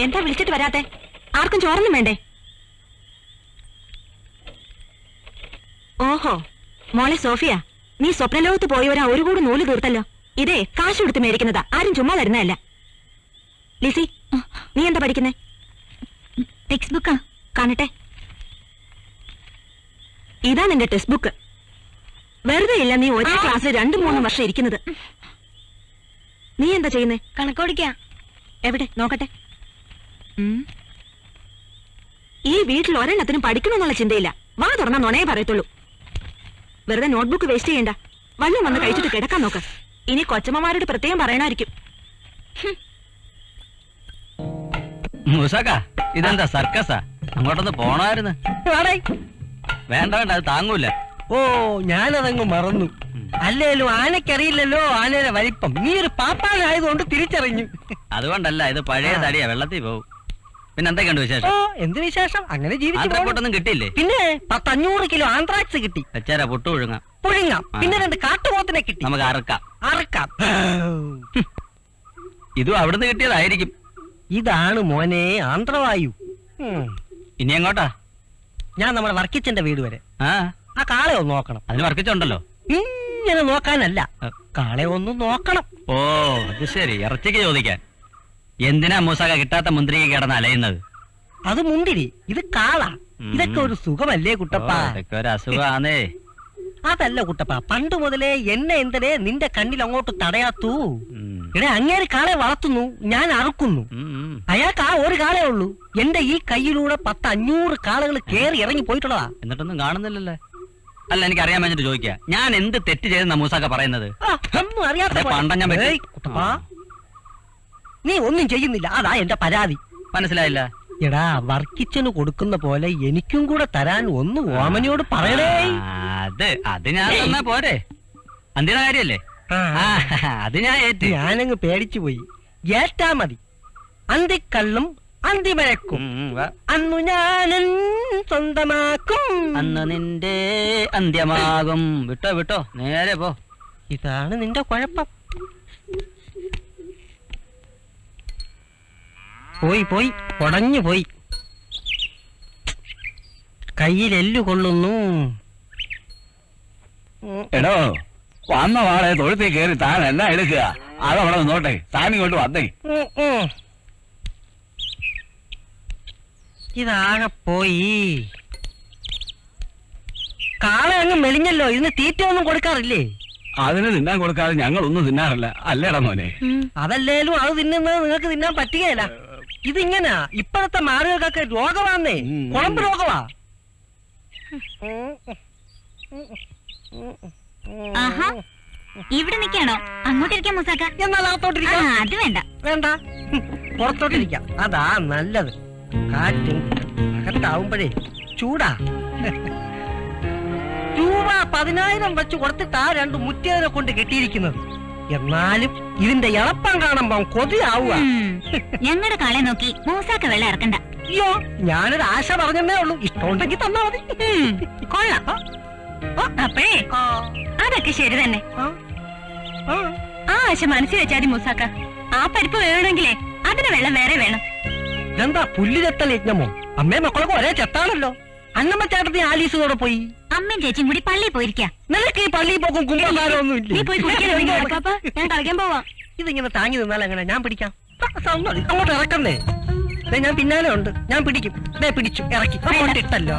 എന്താ വിളിച്ചിട്ട് വരാത്തെ? ആർക്കും ചോറൊന്നും വേണ്ടേ? ഓഹോ, മോളെ സോഫിയ, നീ സ്വപ്നലോകത്ത് പോയവരാ ഒരു കൂടി നൂല് തീർത്തല്ലോ. ഇതേ കാശ് കൊടുത്ത് മേടിക്കുന്നതാ, ആരും ചുമ്മാ തരുന്നതല്ല. ലിസി, നീ എന്താ പഠിക്കുന്നേ? ടെക്സ്റ്റ് ബുക്കാ. കാണട്ടെ. ഇതാ നിന്റെ ടെക്സ്റ്റ് ബുക്ക്. വെറുതെ ഇല്ല നീ ഒരേ ക്ലാസ്സിൽ 2-3 വർഷം ഇരിക്കുന്നത്. നീ എന്താ ചെയ്യുന്നേ? കണക്കോടിക്കാ. എവിടെ നോക്കട്ടെ. ഈ വീട്ടിൽ ഒരെണ്ണത്തിനും പഠിക്കണമെന്നുള്ള ചിന്തയില്ല. വാ തുറന്നാ നുണയെ പറയത്തുള്ളൂ. വെറുതെ നോട്ട്ബുക്ക് വേസ്റ്റ് ചെയ്യണ്ട. വല്ലതും വന്ന് കഴിച്ചിട്ട് കിടക്കാൻ നോക്ക്. ഇനി കൊച്ചമ്മമാരോട് പ്രത്യേകം പറയണമായിരിക്കും. ഇതെന്താ സർക്കസാ? അങ്ങോട്ടൊന്ന് പോണായിരുന്നു. വേണ്ട വേണ്ട, അത് താങ്ങൂല. ഓ, ഞാനതങ്ങ് മറന്നു. അല്ലേലും ആനക്കറിയില്ലല്ലോ ആനയുടെ വലിപ്പം. നീ ഒരു പാപ്പാനായതുകൊണ്ട് തിരിച്ചറിഞ്ഞു. അതുകൊണ്ടല്ല, ഇത് പഴയ തടിയാ, വെള്ളത്തിൽ പോവും. പിന്നെ എന്തൊക്കെയുണ്ട് വിശേഷം? എന്ത് വിശേഷം? അങ്ങനെ ജീവിച്ചൊന്നും കിട്ടിയില്ലേ? പിന്നെ 10-500 കിലോ ആന്ത്രാക്സ് കിട്ടി. വെച്ചാരാ പുട്ടു പുഴുങ്ങാം. പിന്നെ 2 കാട്ടുപോത്തിനെ കിട്ടി. നമുക്ക് അറക്കാം. ഇതും അവിടുന്ന് കിട്ടിയതായിരിക്കും. ഇതാണ് മോനെ ആന്ധ്രവായു. ഇനി എങ്ങോട്ടാ? ഞാൻ നമ്മുടെ വർക്കിച്ചന്റെ വീട് വരെ. ആ കാളെ ഒന്ന് നോക്കണം. അതിന് വർക്കിച്ചുണ്ടല്ലോ. ഇങ്ങനെ നോക്കാനല്ല, കാളെ ഒന്ന് നോക്കണം. ഓ, അത് ശരി. ഇറച്ചിക്ക് ചോദിക്കാൻ. എന്തിനാ മൂസാക്ക കിട്ടാത്ത മുന്തിരിക്ക് കിടന്ന് അലയുന്നത്? അത് മുന്തിരി, ഇത് കാള. ഇതൊക്കെ ഒരു സുഖമല്ലേ കുട്ടപ്പാ? ഇതൊക്കെ ഒരു അസുഖാന്നേ. അതല്ല കുട്ടപ്പാ, പണ്ട് മുതലേ എന്നെ എന്തിനെ നിന്റെ കണ്ണിൽ അങ്ങോട്ട് തടയാത്തു? ഇവിടെ അങ്ങേര് കാളെ വളർത്തുന്നു, ഞാൻ അറുക്കുന്നു. അയാൾക്ക് ആ ഒരു കാളേ ഉള്ളൂ. എന്റെ ഈ കയ്യിലൂടെ 10-500 കാളകൾ കേറി ഇറങ്ങി പോയിട്ടുള്ളതാ. എന്നിട്ടൊന്നും കാണുന്നില്ലല്ലേ? അല്ല, എനിക്ക് അറിയാൻ വേണ്ടിട്ട് ചോദിക്കാ, ഞാൻ എന്ത് തെറ്റ് ചെയ്തെന്നാ മൂസാക്ക പറയുന്നത്? നീ ഒന്നും ചെയ്യുന്നില്ല, അതാ എന്റെ പരാതി. മനസ്സിലായില്ല? എടാ, വർക്കിച്ചന് കൊടുക്കുന്ന പോലെ എനിക്കും കൂടെ തരാൻ ഒന്ന് ഓമനയോട് പറയണേ. അത് ഞാൻ തന്നാ പോരെ? അന്തിന കാര്യല്ലേ? അത് ഞാൻ ഏറ്റ്. ഞാനങ്ങ് പേടിച്ചു പോയി. ഏറ്റാ മതി. അന്തിക്കള്ളും അന്തിമയക്കും അന്നു ഞാനൻ സ്വന്തമാക്കും, അന്ന് നിന്റെ അന്ത്യമാകും. വിട്ടോ നേരെ പോ. ഇതാണ് നിന്റെ കുഴപ്പം. പോയി ഉടഞ്ഞു പോയി. കയ്യിലെല്ലു കൊള്ളുന്നു. എടോ, വന്ന വാളെ തൊഴുത്തിൽ കയറി താൻ എന്നാ എടുക്കുക? അതവിടെ നിന്നോട്ടെ, താനിങ്ങോട്ട് വന്നേ. ഇതാകെ പോയി. കാളെ അങ്ങ് മെലിഞ്ഞല്ലോ. ഇതിന് തീറ്റ ഒന്നും കൊടുക്കാറില്ലേ? അതിന് തിന്നാൻ കൊടുക്കാതെ ഞങ്ങളൊന്നും തിന്നാറില്ല, അല്ലേടാ മോനെ? അതല്ലേലും അത് തിന്നുന്നത് നിങ്ങൾക്ക് തിന്നാൻ പറ്റുകയില്ല. ഇതിങ്ങനാ ഇപ്പോഴത്തെ മാറുകൾക്കൊക്കെ രോഗമാന്നേ, കുളമ്പ് രോഗമാ. ഇവിടെ നിൽക്കാണോ? അങ്ങോട്ടിരിക്കാം മൂസാക്ക. എന്നാൽ അകത്തോട്ടിരിക്കാം. അത് വേണ്ട. വേണ്ട, പുറത്തോട്ടിരിക്കാം. അതാ നല്ലത്. കാറ്റും അകത്താവുമ്പോഴേ ചൂടാ. രൂപ 10,000 വെച്ച് കൊടുത്തിട്ടാ 2 മുറ്റേനെ കൊണ്ട് കെട്ടിയിരിക്കുന്നത്. എന്നാലും ഇതിന്റെ ഇളപ്പം കാണുമ്പോ കൊതിയാവുക. ഞങ്ങളുടെ കാളെ നോക്കി മൂസാക്ക വെള്ളം ഇറക്കണ്ട. അയ്യോ, ഞാനൊരു ആശ പറഞ്ഞേ ഉള്ളൂ. ഇഷ്ടമുണ്ടെങ്കിൽ തന്നാ മതി. കൊള്ളാം. അപ്പഴേ അതൊക്കെ ശരി തന്നെ. ആ ആശ മനസ്സിൽ വെച്ചാതി മൂസാക്ക. ആ പരിപ്പ് വേണമെങ്കിലേ അതിന് വെള്ളം വേറെ വേണം. ഇതെന്താ പുല്ല് ചെത്തൽ യജ്ഞമോ? അമ്മയും മക്കളൊക്കെ ഒരേ ചെത്താണല്ലോ. അന്നമ്മ ചേട്ടത്തി ആലീസോടെ പോയി. അമ്മയും ചേച്ചിയും കൂടി പള്ളിയിൽ പോയിരിക്കാം. നിനക്ക് ഈ പള്ളിയിൽ പോക്കും കുമ്പകാരമൊന്നും നീ പോയി ഞാൻ കളിക്കാൻ പോവാം. ഇതിങ്ങനെ താങ്ങി നിന്നാൽ എങ്ങനെ? ഞാൻ പിടിക്കാം. അങ്ങോട്ട് ഇറക്കുന്നേ. ഞാൻ പിന്നാലെ ഉണ്ട്, ഞാൻ പിടിക്കും. പിടിച്ചു ഇറക്കി ഇട്ടല്ലോ.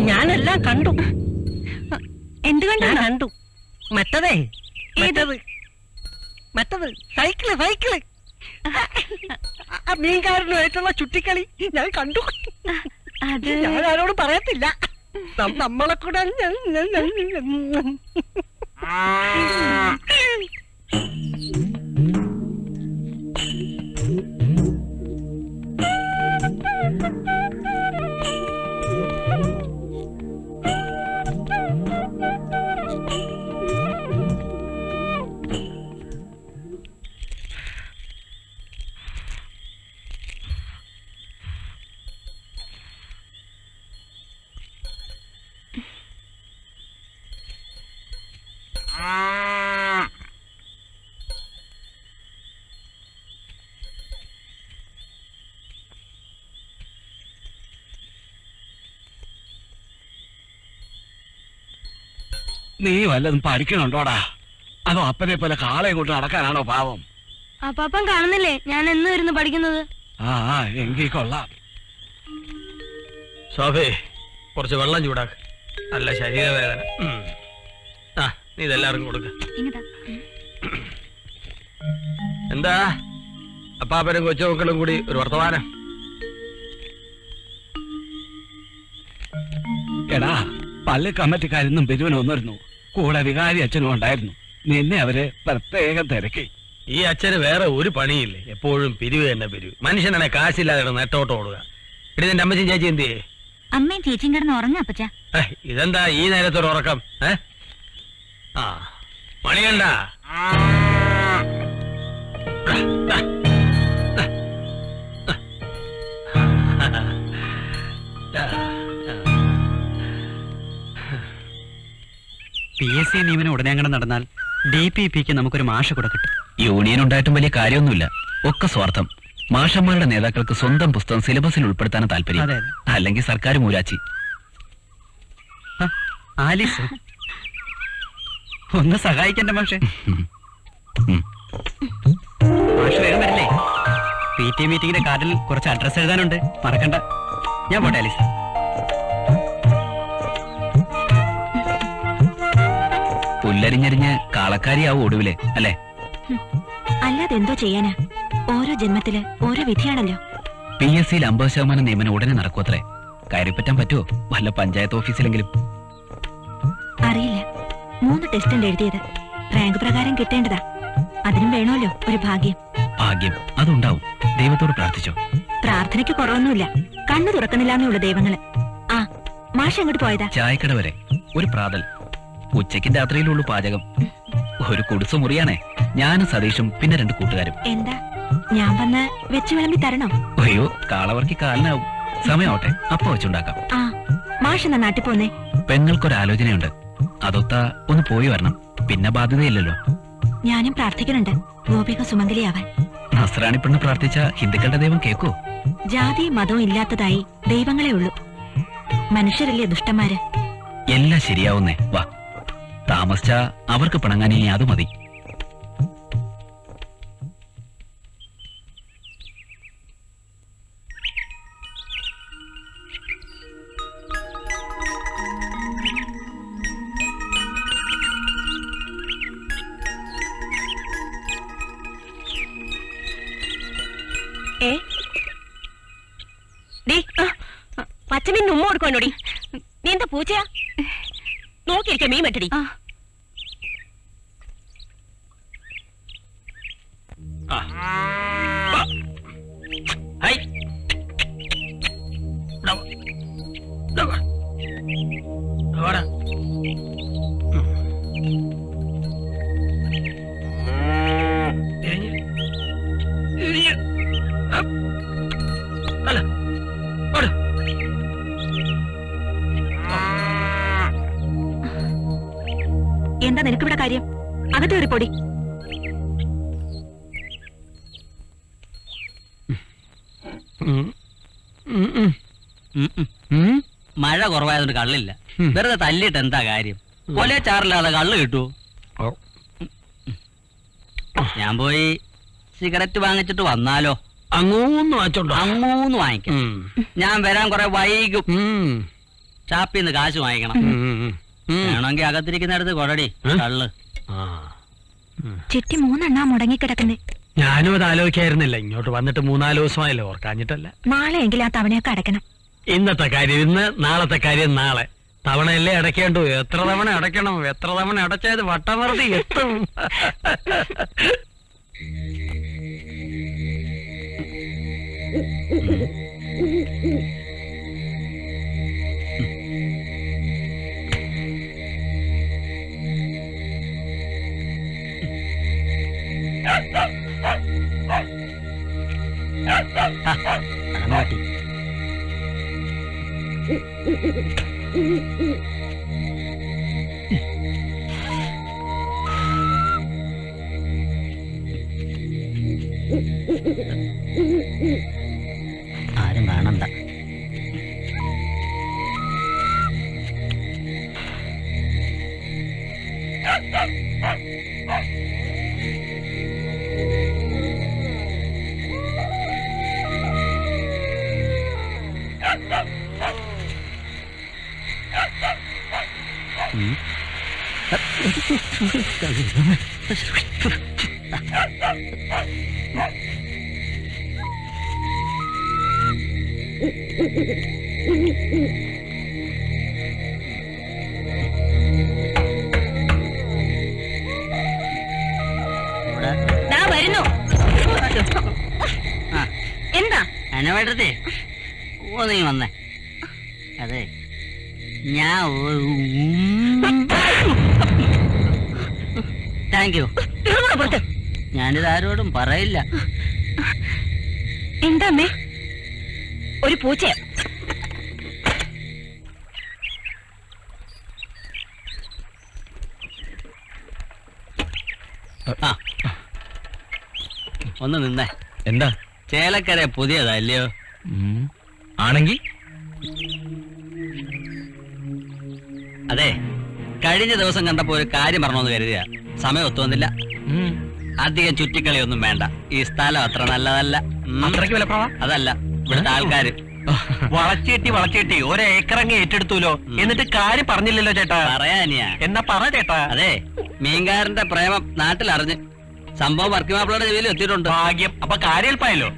ഞാനെല്ലാം കണ്ടു. എന്ത് കണ്ടു? മറ്റത് സൈക്കിള് മീൻകാരനുമായിട്ടുള്ള ചുറ്റിക്കളി ഞാൻ കണ്ടു. ഞാൻ ആരോട് പറയത്തില്ല. നമ്മളെ കൂടെ നീ വല്ലതും പഠിക്കണുണ്ടോടാ? അതോ അപ്പനെ പോലെ കാളെ കൊണ്ട് നടക്കാനാണോ പാവം? അപ്പാപ്പൻ കാണുന്നില്ലേ ഞാൻ എന്ന് വരുന്നു പഠിക്കുന്നത്? ആ എങ്കിൽ കൊള്ളാം. ശോഭേ, കുറച്ച് വെള്ളം ചൂടാക്ക. നല്ല ശരീരവേദന. നീ ഇതെല്ലാവർക്കും കൊടുക്ക. എന്താ അപ്പാപ്പനും കൊച്ചുമക്കളും കൂടി ഒരു വർത്തമാനം? എടാ, പള്ളി കമ്മിറ്റിക്കാരൊന്നും പിരിവിന് വന്നിരുന്നു. കൂടെ വികാരി അച്ഛനും ഉണ്ടായിരുന്നു. നിന്നെ അവര് പ്രത്യേകം തിരക്കി. ഈ അച്ഛന് വേറെ ഒരു പണിയില്ലേ, എപ്പോഴും പിരിവ് തന്നെ പിരിവ്. മനുഷ്യനാണെ കാശില്ലാതെ നെട്ടോട്ട് ഓടുക. ഇടി നിന്റെ അമ്മച്ചും ചേച്ചി എന്ത് ചെയ്യേ? അമ്മയും ചേച്ചിയും കിടന്ന് ഉറങ്ങാ അപ്പച്ച. ഇതെന്താ ഈ നേരത്തൊരു ഉറക്കം? മണികണ്ട PSC നിയമനം ഉടനെ അങ്ങനെ നടന്നാൽ DPPക്ക് നമുക്കൊരു മാഷ കൂടെ കിട്ടും. യൂണിയൻ ഉണ്ടായിട്ടും വലിയ കാര്യമൊന്നുമില്ല. ഒക്കെ സ്വാർത്ഥം. മാഷന്മാരുടെ നേതാക്കൾക്ക് സ്വന്തം പുസ്തകം സിലബസിൽ ഉൾപ്പെടുത്താൻ താല്പര്യം. അതെ. അല്ലെങ്കിൽ സർക്കാർ മൂരാച്ചി. ആലിസ് ഒന്ന് സഹായിക്കണ്ട മാഷെ. മാഷ് വേഗം വരില്ലേ? PT മീറ്റിംഗിന്റെ കാർഡിൽ കുറച്ച് അഡ്രസ് എഴുതാനുണ്ട്, മറക്കണ്ട. ഞാൻ പോട്ടെ ആലിസ്. പുല്ലരിഞ്ഞരിഞ്ഞ് കാളക്കാരിയാവും ഒടുവിലെ, അല്ലേ? അല്ലാതെ എന്തോ ചെയ്യാനാ? ഓരോ ജന്മത്തില് ഓരോ വിധിയാണല്ലോ. PSCയിൽ 50% നിയമനം ഉടനെ നടക്കുമത്രേ. കയറിപ്പറ്റാൻ പറ്റുമോ വല്ല പഞ്ചായത്ത് ഓഫീസിലെങ്കിലും? അറിയില്ല. 3 ടെസ്റ്റ് എഴുതിയത്. റാങ്ക് പ്രകാരം കിട്ടേണ്ടതാ. അതിനും വേണമല്ലോ ഒരു ഭാഗ്യം. ഭാഗ്യം അതുണ്ടാവും. ദൈവത്തോട് പ്രാർത്ഥിച്ചോ? പ്രാർത്ഥനയ്ക്ക് കുറവൊന്നുമില്ല. കണ്ണു തുറക്കുന്നില്ലാന്നുള്ള ദൈവങ്ങള്. ആ മാഷ് എങ്ങോട്ട് പോയതാ? ചായക്കട വരെ. ഒരു പ്രാതൽ. ഉച്ചയ്ക്കും രാത്രിയിലുള്ളൂ പാചകം. ഒരു കുടിസു മുറിയാണേ. ഞാനും സതീഷും പിന്നെ 2 കൂട്ടുകാരും. എന്താ ഞാൻ വന്ന് വെച്ച് വിളമ്പി തരണോ? അയ്യോ, കാളവർക്കി കാലിനാവും. സമയമാവട്ടെ, അപ്പൊ വെച്ചുണ്ടാക്കാം. ആ മാഷ് എന്നാ നാട്ടിൽ പോന്നേ? പെങ്ങൾക്കൊരാലോചനയുണ്ട്. അതൊത്താ ഒന്ന് പോയി വരണം. പിന്നെ ബാധ്യതയില്ലല്ലോ. ഞാനും പ്രാർത്ഥിക്കുന്നുണ്ട് ഗോപിക സുമംഗലിയാവാൻ. നസ്രാണി പെണ്ണ് പ്രാർത്ഥിച്ച ഹിന്ദുക്കളുടെ ദൈവം കേക്കോ? ജാതിയും മതവും ഇല്ലാത്തതായി ദൈവങ്ങളെ ഉള്ളൂ. മനുഷ്യരല്ലേ ദുഷ്ടന്മാര്. എല്ലാം ശരിയാവുന്നേ. വാ, താമസിച്ച അവർക്ക് പിണങ്ങാൻ ഇനി അത് മതി. പച്ചമീൻ ഉമ്മ കൊടുക്കോടി. നീ എന്താ പൂച്ചയാ? നോക്കിയിരിക്കാം മീൻ വെട്ടടി. എന്താ നിനക്കിവിടെ കാര്യം? അകത്ത് കയറിപ്പൊടി. മഴ കുറവായതുകൊണ്ട് കള്ളില്ല. വെറുതെ തല്ലിട്ട് എന്താ കാര്യം? കൊലേ ചാറില്ലാതെ കള്ള് കിട്ടുവോ? ഞാൻ പോയി സിഗരറ്റ് വാങ്ങിച്ചിട്ട് വന്നാലോ? അങ്ങൂന്ന് വാങ്ങിച്ചോണ്ടോ? അങ്ങൂന്ന് വാങ്ങിക്കാം. ഞാൻ വരാൻ കുറെ വൈകും. ഷാപ്പിന്ന് കാശ് വാങ്ങിക്കണം. വേണമെങ്കിൽ അകത്തിരിക്കുന്നിടത്ത് കൊടടി കള്ള്. ചിട്ടി 3 എണ്ണാ മുടങ്ങിക്കിടക്കുന്നേ. ഞാനും അത് ആലോചിക്കായിരുന്നില്ല. ഇങ്ങോട്ട് വന്നിട്ട് 3-4 ദിവസമായല്ലോ, ഓർക്കാഞ്ഞിട്ടല്ല. നാളെ എങ്കിലും ആ തവണയൊക്കെ അടയ്ക്കണം. ഇന്നത്തെ കാര്യം ഇന്ന്, നാളത്തെ കാര്യം നാളെ. തവണയല്ലേ അടയ്ക്കേണ്ടു. എത്ര തവണ അടയ്ക്കണം? എത്ര തവണ അടച്ചത് വട്ടമറുതി എത്തും. ആരും കാണണ്ട. ദാ വരുന്നു. എന്താ അനവേട്ടത്തെ ഓ നീ വന്നേ. അതെ ഞാൻ താങ്ക് യു. ഞാനിത് ആരോടും പറയില്ല. എന്താ അമ്മേ? ഒരു പൂച്ചയാ. ആ ഒന്ന് നിന്നേ. എന്താ? ചേലക്കര പുതിയതല്ലയോ? ആണെങ്കിൽ അതെ, കഴിഞ്ഞ ദിവസം കണ്ടപ്പോ ഒരു കാര്യം പറഞ്ഞോന്ന് കരുതുക. സമയം ഒത്തുവന്നില്ല. അധികം ചുറ്റിക്കളിയൊന്നും വേണ്ട. ഈ സ്ഥലം അത്ര നല്ലതല്ല. അത്രയ്ക്ക് വിലപ്രവാ? അതല്ല, ഇവിടുത്തെ ആൾക്കാര് വളച്ചേട്ടി ഒരേക്കറങ്ങി ഏറ്റെടുത്തൂലോ. എന്നിട്ട് കാര്യം പറഞ്ഞില്ലല്ലോ ചേട്ടാ. പറയാനിയാ. എന്നാ പറ ചേട്ടാ. അതെ, മീൻകാരന്റെ പ്രേമം നാട്ടിലറിഞ്ഞ് സംഭവം വർക്കിമാപ്പിളയുടെ ചെവിയിൽ എത്തിയിട്ടുണ്ട്. ഭാഗ്യം. അപ്പൊ കാര്യൽപ്പായല്ലോ.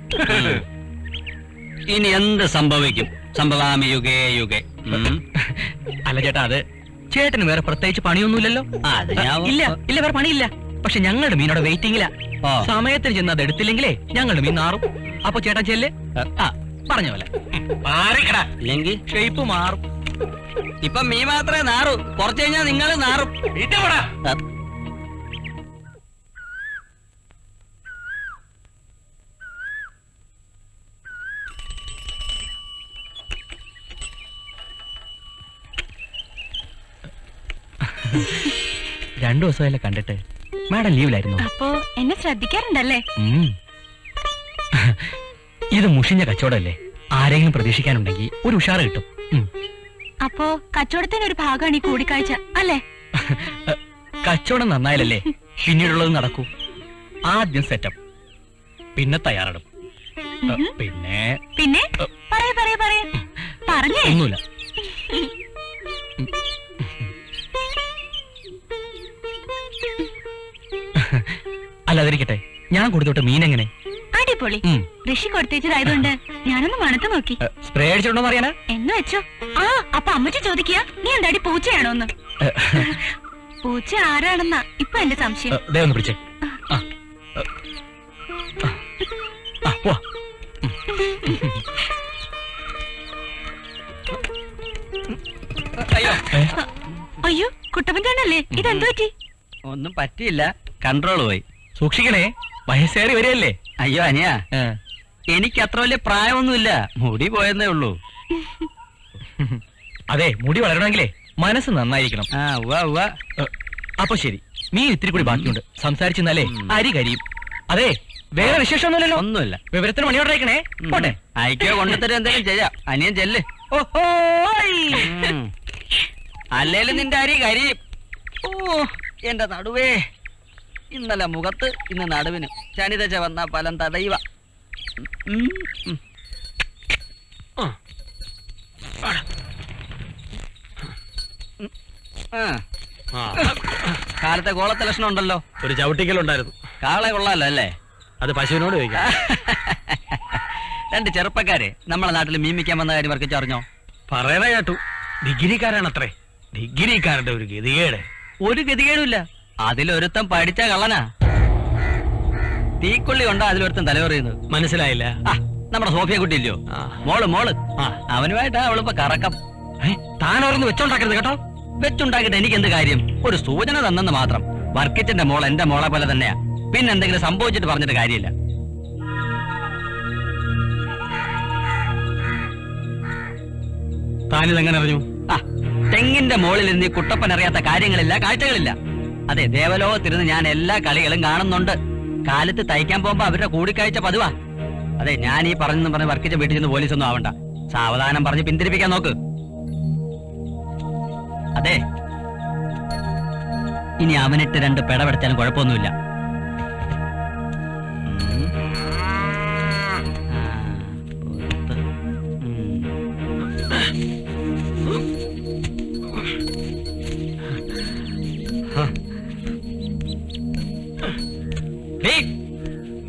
ഇനി എന്ത് സംഭവിക്കും? സംഭവാമി യുഗേ യുഗേ. അല്ല ചേട്ടാ, അത് ചേട്ടന് വേറെ പ്രത്യേകിച്ച് പണിയൊന്നുമില്ലല്ലോ. അത് ഞാൻ ഇല്ല ഇല്ല, വേറെ പണിയില്ല. പക്ഷെ ഞങ്ങളുടെ മീനോടെ വെയിറ്റിംഗില്ല. ഓ. സമയത്തിന് ചെന്ന് അത് എടുത്തില്ലെങ്കിലേ ഞങ്ങളുടെ മീൻ നാറും. അപ്പൊ ചേട്ടാ ചെല്ല്. ആ പറഞ്ഞ പോലെ ഇല്ലെങ്കിൽ ഷേപ്പ് മാറും. ഇപ്പൊ മീൻ മാത്രമേ നാറൂ. കുറച്ചു കഴിഞ്ഞാൽ നിങ്ങൾ നാറും. രണ്ടു ദിവസമല്ലേ കണ്ടിട്ട്. മാഡം ലീവിലായിരുന്നു. അപ്പോ എന്നെ ശ്രദ്ധിക്കാറുണ്ടല്ലേ? ഇത് മുഷിഞ്ഞ കച്ചവടമല്ലേ. ആരെങ്കിലും പ്രതീക്ഷിക്കാനുണ്ടെങ്കിൽ ഒരു ഉഷാറ് കിട്ടും. അപ്പോ കച്ചവടത്തിന് ഒരു ഭാഗമാണ് ഈ കൂടിക്കാഴ്ച അല്ലേ? കച്ചവടം നന്നായാലല്ലേ പിന്നീടുള്ളത് നടക്കൂ. ആദ്യം സെറ്റപ്പ്, പിന്നെ തയ്യാറെടുപ്പ്, പിന്നെ പിന്നെ പറയൂ പറയൂ പറയൂ. പറഞ്ഞേ. ഒന്നുമില്ല. അല്ലാതിരിക്കട്ടെ, ഞാൻ കൊടുത്തോട്ടെ മീൻ എങ്ങനെ? അടിപൊളി. ഋഷി കൊടുത്തേച്ചതായതുകൊണ്ട് ഞാനൊന്ന് മണത്ത് നോക്കി. സ്പ്രേ അടിച്ചോണ്ടോന്ന് അറിയാനാ? എന്ന് വെച്ചോ. ആ അപ്പൊ അമ്മച്ചി ചോദിക്കുക നീ എന്താടി പൂച്ചയാണോന്ന്. പൂച്ച ആരാണെന്നാ ഇപ്പൊ എന്റെ സംശയം. ദേ ഒന്ന് പിടിച്ചേ. പോവാ. അയ്യോ കുട്ടപ്പൻ ചേട്ടനല്ലേ? ഇതെന്തു പറ്റി? ഒന്നും പറ്റിയില്ല, കൺട്രോൾ പോയി. സൂക്ഷിക്കണേ, വയസ്സേറി വരികയല്ലേ. അയ്യോ അനിയ, എനിക്ക് അത്ര വലിയ പ്രായമൊന്നുമില്ല. മുടി പോയെന്നേ ഉള്ളൂ. അതെ, മുടി വളരണമെങ്കിലേ മനസ്സ് നന്നായിരിക്കണം. അപ്പൊ ശരി, മീൻ ഇത്തിരി കൂടി ബാക്കിയുണ്ട്. സംസാരിച്ചെന്നാലേ അരി കരിയും. അതെ, വേറെ വിശേഷമൊന്നുമില്ലല്ലോ? ഒന്നുമില്ല. വിവരത്തിന് മണിയോടെ അയക്കണേ. പോട്ടെ. അയക്കോ കൊണ്ടുതരും, എന്തെങ്കിലും ചെയ്യാം. അനിയൻ ചെല്ല്. ഓഹോ, അല്ലേലും നിന്റെ അരി കരിയും. ഓ എന്റെ നടുവേ. ഇന്നലെ മുഖത്ത്, ഇന്ന് നടുവിന്. ശനിദശ വന്ന ഫലം തടയുക. കാലത്തെ കോളത്തെ ലക്ഷണം ഉണ്ടല്ലോ. ഒരു ചവിട്ടിക്കലുണ്ടായിരുന്നു. കാളെ കൊള്ളാലോ അല്ലേ? അത് പശുവിനോട് ചോദിക്കാം. രണ്ട് ചെറുപ്പക്കാരെ നമ്മളെ നാട്ടിൽ മീമിക്കാൻ വന്ന കാര്യം വർക്കിച്ചറിഞ്ഞോ? പറയണ കേട്ടു. ഡിഗ്രിക്കാരാണത്രേ. ഡിഗ്രിക്കാരുടെ ഒരു ഗതികേട്. ഒരു ഗതികേടുമില്ല. അതിലൊരുത്തം പഠിച്ച കള്ളനാ. തീക്കൊള്ളി കൊണ്ടാ അതിലൊരുത്തൻ തലവറിയുന്നത്. മനസ്സിലായില്ല. നമ്മുടെ സോഫിയ കുട്ടി ഇല്ലയോ? മോള് അവനുമായിട്ടാ അവളിപ്പോ കറക്കം. താൻ ഓർന്ന് വെച്ചോണ്ടാക്കരുത് കേട്ടോ. വെച്ചുണ്ടാക്കിട്ട് എനിക്ക് എന്ത് കാര്യം? ഒരു സൂചന തന്നെന്ന് മാത്രം. വർക്കിച്ചന്റെ മോൾ എന്റെ മോളെ പോലെ തന്നെയാ. പിന്നെ എന്തെങ്കിലും സംഭവിച്ചിട്ട് പറഞ്ഞിട്ട് കാര്യമില്ല. താനിതെങ്ങനെ അറിഞ്ഞു? തെങ്ങിന്റെ മുകളിൽ നിന്ന് ഈ കുട്ടപ്പൻ അറിയാത്ത കാര്യങ്ങളില്ല, കാഴ്ചകളില്ല. അതെ, ദേവലോകത്തിരുന്ന് ഞാൻ എല്ലാ കളികളും കാണുന്നുണ്ട്. കാലത്ത് തയ്ക്കാൻ പോകുമ്പോ അവരുടെ കൂടിക്കാഴ്ച പതിവാ. അതെ, ഞാൻ ഈ പറഞ്ഞെന്ന് പറഞ്ഞ് വർക്കിച്ച വീട്ടിൽ ചെന്ന് പോലീസൊന്നും ആവണ്ട. സാവധാനം പറഞ്ഞ് പിന്തിരിപ്പിക്കാൻ നോക്ക്. അതെ, ഇനി അവനിട്ട് രണ്ട് പെടപെടച്ചാലും കുഴപ്പമൊന്നുമില്ല.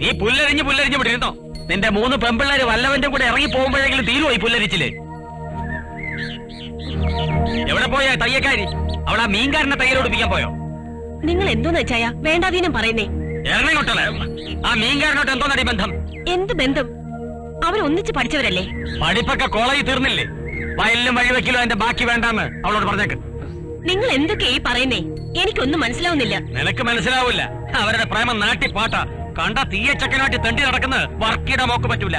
നീ പുല്ലരിഞ്ഞ് വിട്ടിരുന്നോ? നിന്റെ 3 പെമ്പിള്ളേര് വല്ലവന്റെ കൂടെ ഇറങ്ങി പോകുമ്പോഴെങ്കിലും തീരുവോ ഈ പുല്ലരിച്ചില്? എവിടെ പോയാ തയ്യക്കാരി? അവളാ മീൻകാരനെ തയ്യലോടിപ്പിക്കാൻ പോയോ? നിങ്ങൾ എന്തോന്ന് വെച്ചായ വേണ്ടാതീനം പറയുന്നേ? ഇറങ്ങിങ്ങോട്ടല്ലേ? ആ മീൻകാരനോട്ട് എന്തോ നടി ബന്ധം? എന്ത് ബന്ധം? അവരൊന്നിച്ച് പഠിച്ചവരല്ലേ? പഠിപ്പൊക്കെ കോളേജിൽ തീർന്നില്ലേ? വയലിലും വഴിവെക്കിലും അതിന്റെ ബാക്കി വേണ്ടാന്ന് അവളോട് പറഞ്ഞേക്ക്. നിങ്ങൾ എന്തൊക്കെയാ ഈ പറയുന്നേ? എനിക്കൊന്നും മനസ്സിലാവുന്നില്ല. നിനക്ക് മനസ്സിലാവൂല. അവരുടെ പ്രേമം നാട്ടിപ്പാട്ടാ. കണ്ട തീയച്ചക്കനാട്ടി തെണ്ടി നടക്കുന്നത് വർക്കിയുടെ മോക്ക് പറ്റൂല.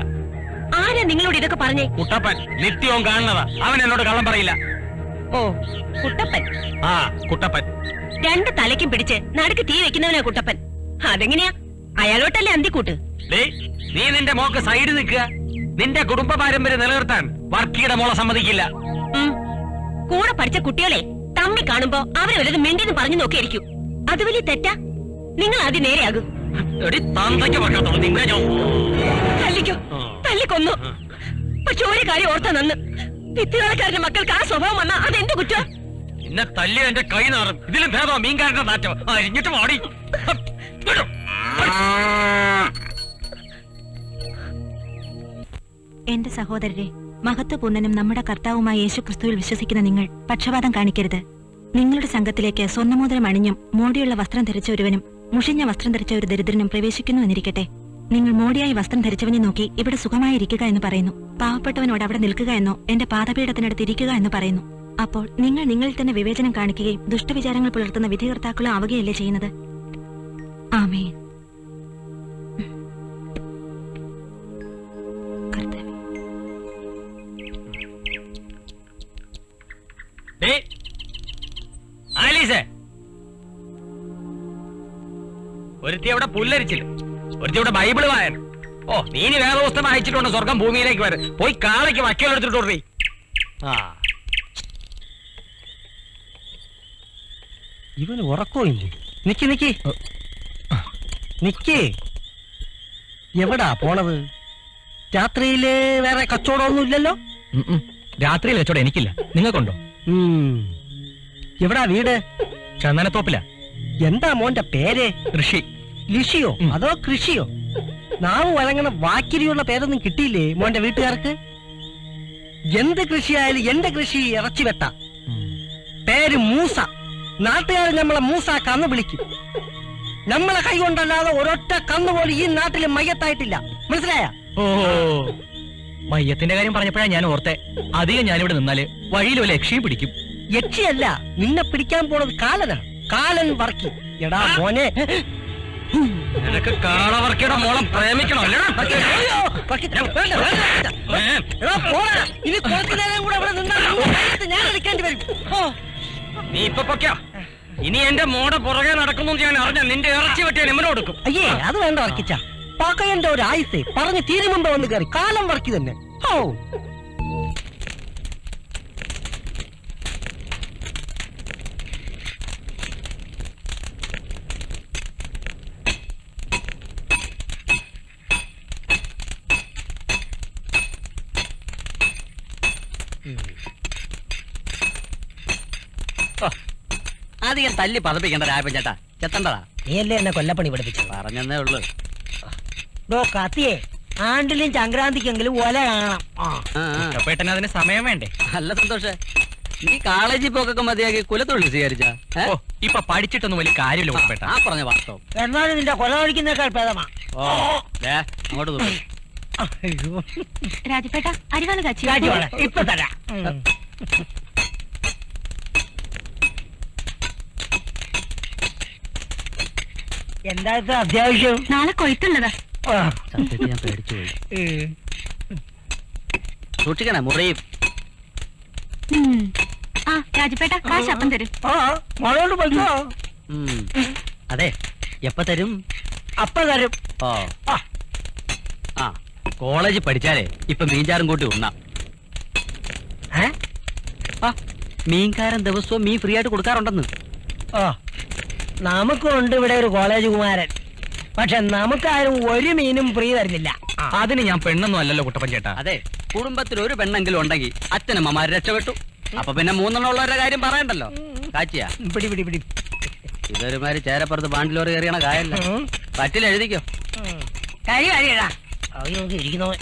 ആരാ നിങ്ങളോട് ഇതൊക്കെ പറഞ്ഞേ? കുട്ടപ്പൻ നിത്യവും കാണുന്നതാ. അവൻ എന്നോട് കള്ളം പറയില്ല. ഓ, കുട്ടപ്പൻ. ആ, കുട്ടപ്പൻ. 2 തലയ്ക്കും പിടിച്ച് നടുക്ക് തീ വെക്കുന്നവനാ കുട്ടപ്പൻ. അതെങ്ങനെയാ? അയാളോട്ടല്ലേ അന്തിക്കൂട്ട്? നീ നിന്റെ മോക്ക് സൈഡ് നിൽക്കുക. നിന്റെ കുടുംബ പാരമ്പര്യം നിലനിർത്താൻ വർക്കിയുടെ മോളെ സമ്മതിക്കില്ല. കൂടെ പഠിച്ച കുട്ടികളെ തമ്മി കാണുമ്പോ അവരെ വല്ലതും മിണ്ടിന്ന് പറഞ്ഞു നോക്കിയിരിക്കും. അത് വലിയ തെറ്റാ. നിങ്ങൾ ആദ്യം നേരെയാകും. തല്ലിക്കോ, തല്ലിക്കൊന്നു. പക്ഷെ ഒരു കാര്യം ഓർത്താ നന്ന്. വിത്തുകാലക്കാരന്റെ മക്കൾക്ക് ആ സ്വഭാവം വന്നാ അതെന്ത് കുറ്റ? എന്നെ തല്ലി എന്റെ കൈ നാറും. ഇതിലും ഭേദോ മീൻകാരന്റെ നാറ്റോ. അരിഞ്ഞിട്ട് മാടി. എന്റെ സഹോദരരെ, മഹത്വപൂർണ്ണനും നമ്മുടെ കർത്താവുമായ യേശുക്രിസ്തുവിൽ വിശ്വസിക്കുന്ന നിങ്ങൾ പക്ഷപാതം കാണിക്കരുത്. നിങ്ങളുടെ സംഘത്തിലേക്ക് സ്വർണ്ണമോതിരം അണിഞ്ഞും മോടിയുള്ള വസ്ത്രം ധരിച്ച ഒരുവനും മുഷിഞ്ഞ വസ്ത്രം ധരിച്ച ഒരു ദരിദ്രനും പ്രവേശിക്കുന്നു എന്നിരിക്കട്ടെ. നിങ്ങൾ മോടിയായി വസ്ത്രം ധരിച്ചവനെ നോക്കി ഇവിടെ സുഖമായിരിക്കുക എന്ന് പറയുന്നു. പാവപ്പെട്ടവനോട് അവിടെ നിൽക്കുക എന്നോ എന്റെ പാദപീഠത്തിനടുത്ത് ഇരിക്കുക എന്ന് പറയുന്നു. അപ്പോൾ നിങ്ങൾ നിങ്ങളിൽ തന്നെ വിവേചനം കാണിക്കുകയും ദുഷ്ടവിചാരങ്ങൾ പുലർത്തുന്ന വിധികർത്താക്കളും ആവുകയല്ലേ ചെയ്യുന്നത്? ആമേൻ. ഒരുത്തി അവിടെ പുല്ലരിച്ചില്ല, ഒരുത്തി അവിടെ ബൈബിള് വായന. ഓ, നീ വേദപുസ്തകം അയച്ചിട്ടുണ്ട് സ്വർഗം ഭൂമിയിലേക്ക് വരെ. പോയി കാളയ്ക്ക് വക്കലെടുത്തിട്ടോറി. ആ, ഇവന് ഉറക്കോ ഇല്ലേ? നിക്ക് എവിടാ പോണത്? രാത്രിയില് വേറെ കച്ചവടമൊന്നും ഇല്ലല്ലോ? രാത്രിയിൽ കച്ചവടം എനിക്കില്ല. നിങ്ങൾക്കുണ്ടോ? എവിടാ വീട്? ചന്ദനത്തോപ്പില. എന്താ മോന്റെ പേര്? ഋഷി. ലിഷിയോ അതോ കൃഷിയോ? നാവ് വഴങ്ങണ വാക്കിരിയുള്ള പേരൊന്നും കിട്ടിയില്ലേ മോന്റെ വീട്ടുകാർക്ക്? എന്ത് കൃഷിയായാലും എന്റെ കൃഷി ഇറച്ചി വെട്ട. പേര് മൂസ. നാട്ടുകാർ നമ്മളെ മൂസ കന്ന് വിളിക്കും. നമ്മളെ കൈ കൊണ്ടല്ലാതെ ഒരൊറ്റ കന്നുപോലും ഈ നാട്ടിൽ മയ്യത്തായിട്ടില്ല. മനസ്സിലായ? ഓ, മയ്യത്തിന്റെ കാര്യം പറഞ്ഞപ്പോഴാണ് ഞാൻ ഓർത്തെ. അധികം ഞാനിവിടെ നിന്നാല് വഴിയിൽ വല്ല യക്ഷിയും പിടിക്കും. യക്ഷിയല്ല, നിന്നെ പിടിക്കാൻ പോണത് കാലനാണ്. കാലൻ വർക്കി. എടാ മോനെ, നിനക്ക് കാളവർക്കിയുടെ മോളെ പ്രേമിക്കണോ? ഇനി കുറച്ചു നേരം കൂടെ ഇവിടെ നിന്നാൽ ഞാൻ എടുക്കേണ്ടി വരും. നീ ഇപ്പൊ പൊക്കോ. ഇനി എന്റെ മോടെ പുറകെ നടക്കുന്നു ഞാൻ അറിഞ്ഞ നിന്റെ ഇറച്ചി വെട്ടിയാൽ എമ്മനെ കൊടുക്കും. അയ്യേ, അത് വേണ്ട വർക്കിച്ച. പകയന്റെ ഒരു ആയുസേ പറഞ്ഞ് തീരെ മുമ്പ് വന്ന് കയറി. കാലം വർക്കി തന്നെ. ഓ, അധികം തല്ലി പതപ്പിക്കണ്ട രായപ്പൻ ചേട്ടാ. ചെത്തണ്ടതാ. നീയല്ലേ എന്നെ കൊല്ലപ്പണി പഠിപ്പിച്ചു. പറഞ്ഞേ ഉള്ളു. കത്തിയേ, ആണ്ടിലും സംക്രാന്തിക്കെങ്കിലും ഒല കാണാം. ഉപ്പേട്ടന് അതിന് സമയം വേണ്ടേ? നല്ല സന്തോഷേ. നീ കോളേജിൽ പോക്കൊക്കെ മതിയാക്കി കുലത്തൊഴിൽ സ്വീകരിച്ച. ഓ, ഇപ്പൊ പഠിച്ചിട്ടൊന്നും വലിയ കാര്യമില്ല ഉപ്പേട്ട. ആ പറഞ്ഞ വാസ്തവം. എന്നാലും നിന്റെ കൊല കഴിക്കുന്നേക്കാൾ ഭേദമാ. ഓ, അങ്ങോട്ട് നോക്കും. രാജപേട്ട, അരിവാള് കാച്ചി. ഇപ്പൊ തരാം. എന്താ അത്യാവശ്യം? നാളെ കൊയ്ത്തുള്ളതാ. സത്യത്തിൽ ഞാൻ പേടിച്ചു പോയി. സൂക്ഷിക്കണേ, മുറിയും. ആ രാജപേട്ട, കാശ് അപ്പം തരും. മോളോട് പോയിക്കോ. അതെ, എപ്പ തരും? അപ്പ തരും. ഓ, ആ, കോളേജിൽ പഠിച്ചാലേ ഇപ്പൊ മീൻചാറും കൂട്ടി ഉണ്ണാം. മീൻകാരൻ ദിവസവും മീൻ ഫ്രീ ആയിട്ട് കൊടുക്കാറുണ്ടെന്ന്. ഓ, നമുക്കുണ്ട് ഇവിടെ ഒരു കോളേജ് കുമാരൻ. പക്ഷെ നമുക്കാരും ഒരു മീനും ഫ്രീ തരുന്നില്ല. അതിന് ഞാൻ പെണ്ണൊന്നും അല്ലല്ലോ കുട്ടപ്പൻ ചേട്ടാ. അതെ, കുടുംബത്തിൽ ഒരു പെണ്ണെങ്കിലും ഉണ്ടെങ്കിൽ അച്ഛനമ്മമാര് രക്ഷപ്പെട്ടു. അപ്പൊ പിന്നെ 3 ഉള്ളവരുടെ കാര്യം പറയണ്ടല്ലോ. കാച്ചിയാ പിടി പിടി പിടി. ഇതൊരുമാതിരി ചേരപ്പുറത്ത് ബാണ്ടിലോറി കയറിയണ കായല്ല. പറ്റില്ല, എഴുതിക്കോ. കരി വരിടാ അവര് നോക്കി ഇരിക്കുന്നവൻ